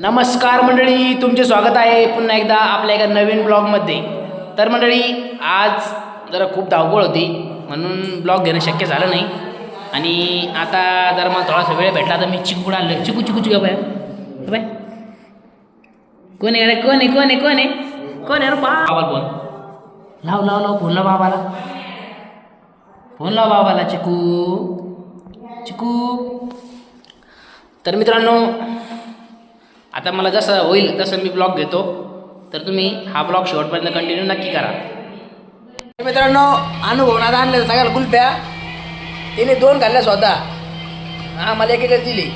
नमस्कार मंडळी, तुमचे स्वागत आहे पुन्हा एकदा आपल्या एका नवीन ब्लॉगमध्ये. तर मंडळी, आज जरा खूप धावपळ होती म्हणून ब्लॉग घेणं शक्य झालं नाही. आणि आता जर मला थोडासा वेळ भेटला तर मी चिकू आणलं. चिकू चिकू चिकू बाय बाय. कोण आहे कोण आहे कोण आहे कोण आहे कोण आहे? बाबा फोन लाव लाव लाव फोन लाव बाबाला. फोन लाव बाबाला. चिकू चिकू. तर मित्रांनो, आता मला जसं होईल तसं मी ब्लॉग घेतो, तर तुम्ही हा ब्लॉग शेवटपर्यंत कंटिन्यू नक्की करा. मित्रांनो, अनुभवनात आणलं सगळ्याला कुल्फ्या. तिने 2 खाल्ल्या स्वतः. हां, मला एकच दिली.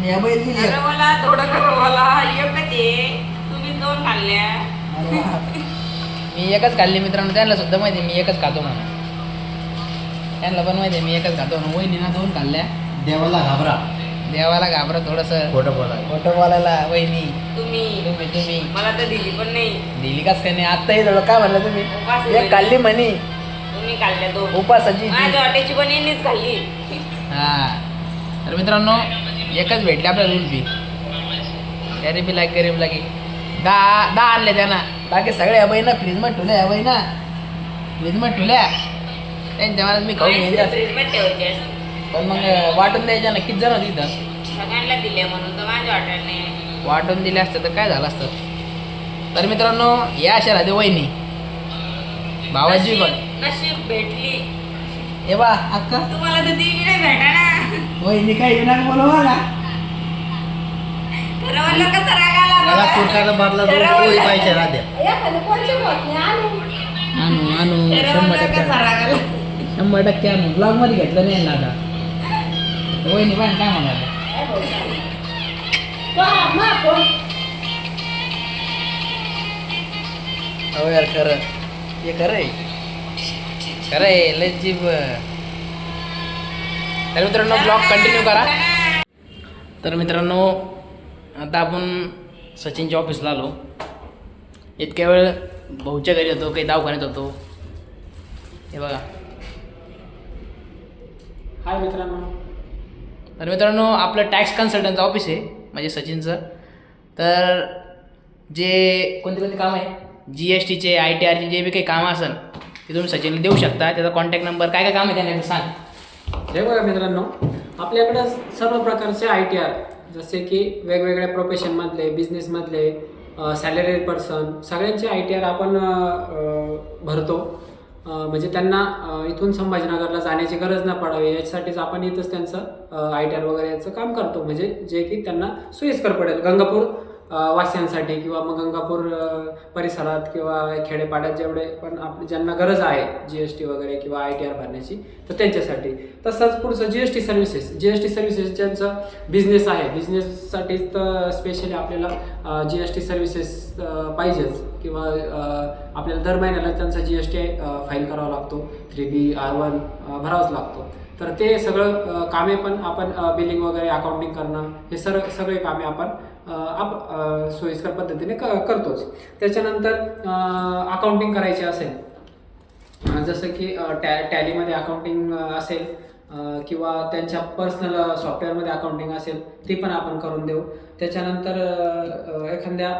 मी दिली. मला थोडं खरं मला एकच आहे, तुम्ही 2 खाल्ल्या. मी एकच खाल्ली मित्रांनो. त्यांना सुद्धा माहिती मी एकच खातो म्हणून. त्यांना पण माहिती मी एकच खातो म्हणून. वहिनीना 2 खाल्ल्या. देवाला घाबरा. देवाला घाबरा थोडंसं. खोटं बोला. खोटं बोलायला. वहिनी तुम्ही तुम्ही तुम्ही मला तर दिली पण नाही. दिली काच काय नाही. आत्ताही थोडं काय म्हणलं तुम्ही? उपास एक खाल्ली म्हणी. तुम्ही खाल्ल्या 2. उपासाची माझ्या वाट्याची पण यांनीच खाल्ली. हां. तर मित्रांनो, एकच भेटले आपल्याला उलपी. गरीबी लागे गरीब लागे. 10 आणले त्यांना. बाकी सगळ्या हवंय ना फ्रीजमध्ये ठेवल्या. हवंय ना फ्रीजमध्ये ठेवल्या. त्यांच्या मला मी खाऊन घ्यायच्या. फ्रीजमध्ये ठेवायचे. पण मग वाटून द्यायच्या ना. किती जण होती इथं? सगळ्यांना दिले म्हणून तर माझ्या वाट्याने. वाटून दिले असतं तर काय झालं असतं. तर मित्रांनो, या अशा राहते वहिनी. भावाची पण नशीब भेटली. ए बा अक्का, तुम्हाला तर ती नाही भेटा ना. वहिनी काही विना बोलवा का? खरं म्हणलं कसं राग आला मला बघा. पुरकाला बादला खरं पोळी म्हणलं- पाहिजे राहत्या. आणू आणू खरं 100% म्हणलं कसा राग आला. 100% आणू. ब्लॉगमध्ये घेतलं नाही ना आता. वहिनी पण काय म्हणाले? हो यार, खरं हे खरं आहे. खरं आहे. लय जीभ. तर मित्रांनो, ब्लॉग कंटिन्यू करा. तर मित्रांनो, आता आपण सचिनच्या ऑफिसला आलो. इतक्या वेळ भाऊच्या घरी होतो, काही दवाखान्यात होतो. हे बघा. हाय मित्रांनो. तर मित्रांनो, आपलं टॅक्स कन्सल्टंटचं ऑफिस आहे, म्हणजे सचिनचं. तर जे कोणते कामं आहे, GSTचे, ITRचे जे बी काही कामं असेल ते तुम्ही सचिनला देऊ शकता. त्याचा कॉन्टॅक्ट नंबर, काय काय काम आहे त्यांना सांग. हे बघा मित्रांनो, आपल्याकडं सर्व प्रकारचे ITR, जसे की वेगवेगळ्या प्रोफेशनमधले, बिझनेसमधले, सॅलरी पर्सन, सगळ्यांचे ITR आपण भरतो. म्हणजे त्यांना इथून संभाजीनगरला जाण्याची गरज न पडावी याच्यासाठीच आपण इथंच त्यांचं ITR वगैरे याचं काम करतो. म्हणजे जे की त्यांना सोयीस्कर पडेल गंगापूर वासियांसाठी, किंवा मग गंगापूर परिसरात किंवा खेडेपाड्यात जेवढे पण आपली ज्यांना गरज आहे GST वगैरे किंवा ITR भरण्याची, तर त्यांच्यासाठी. तसंच पुढचं GST सर्व्हिसेस ज्यांचा बिझनेस आहे, बिझनेससाठी तर स्पेशली आपल्याला GST सर्व्हिसेस पाहिजेच. किंवा आपल्याला दर महिन्याला त्यांचा GST फाईल करावा लागतो. 3B R1 भरावाच लागतो. तर ते सगळं कामे पण आपण बिलिंग वगैरे, अकाउंटिंग करणं, हे सगळे कामे आपण सोयीस्कर पद्धतीने करतोच. त्याच्यानंतर अकाउंटिंग करायची असेल, जसं की टॅलीमध्ये अकाउंटिंग असेल, किंवा त्यांच्या पर्सनल सॉफ्टवेअरमध्ये अकाउंटिंग असेल, ती पण आपण करून देऊ. त्याच्यानंतर एखाद्या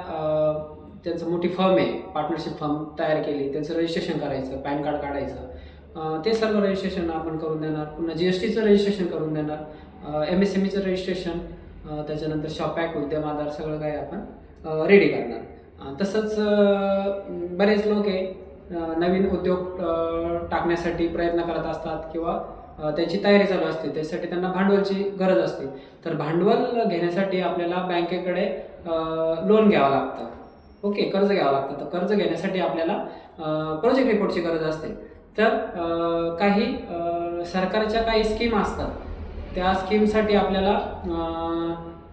त्यांचं मोठी फर्म आहे, पार्टनरशिप फर्म तयार केली, त्यांचं रजिस्ट्रेशन करायचं, पॅन कार्ड काढायचं, ते सर्व रजिस्ट्रेशन आपण करून देणार. पुन्हा GSTचं रजिस्ट्रेशन करून देणार, MSMEचं रजिस्ट्रेशन, त्याच्यानंतर शॉप ॲक्ट, उद्यम आधार, सगळं काही आपण रेडी करणार. तसंच बरेच लोक आहे नवीन उद्योग टाकण्यासाठी प्रयत्न करत असतात, किंवा त्यांची तयारी चालू असते. त्यासाठी त्यांना भांडवलची गरज असते. तर भांडवल घेण्यासाठी आपल्याला बँकेकडे लोन घ्यावं लागतं. ओके, कर्ज घ्यावं लागतं. तर कर्ज घेण्यासाठी आपल्याला प्रोजेक्ट रिपोर्टची गरज असते. तर काही सरकारच्या काही स्कीम असतात, त्या स्कीमसाठी आपल्याला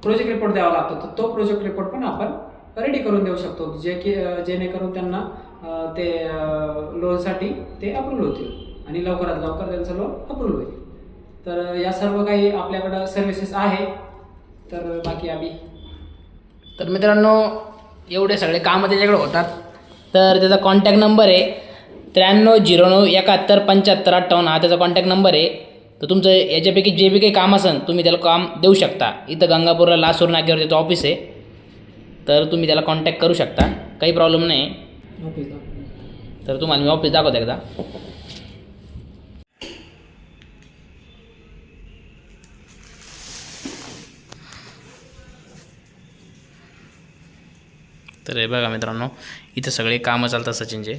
प्रोजेक्ट रिपोर्ट द्यावा लागतो. तर तो प्रोजेक्ट रिपोर्ट पण आपण रेडी करून देऊ शकतो, जेणेकरून त्यांना ते लोनसाठी ते अप्रूव्ह होतील आणि लवकरात लवकर त्यांचं लोन अप्रूव्ह होईल. तर या सर्व काही आपल्याकडं सर्व्हिसेस आहे. तर बाकी आम्ही. तर मित्रांनो, एवढे सगळे कामं त्याच्याकडे होतात. तर त्याचा कॉन्टॅक्ट नंबर आहे 9309 71 75 58. हा त्याचा कॉन्टॅक्ट नंबर आहे. तर तुमचं याच्यापैकी जे बी काही काम असेल तुम्ही त्याला काम देऊ शकता. इथं गंगापूरला लासूर नाक्यावर त्याचं ऑफिस आहे. तर तुम्ही त्याला कॉन्टॅक्ट करू शकता, काही प्रॉब्लेम नाही. ऑफिस तर तुम्हाला मी ऑफिस दाखवतो एकदा. तर हे बघा मित्रांनो, इथं सगळे कामं चालतात सचिनचे.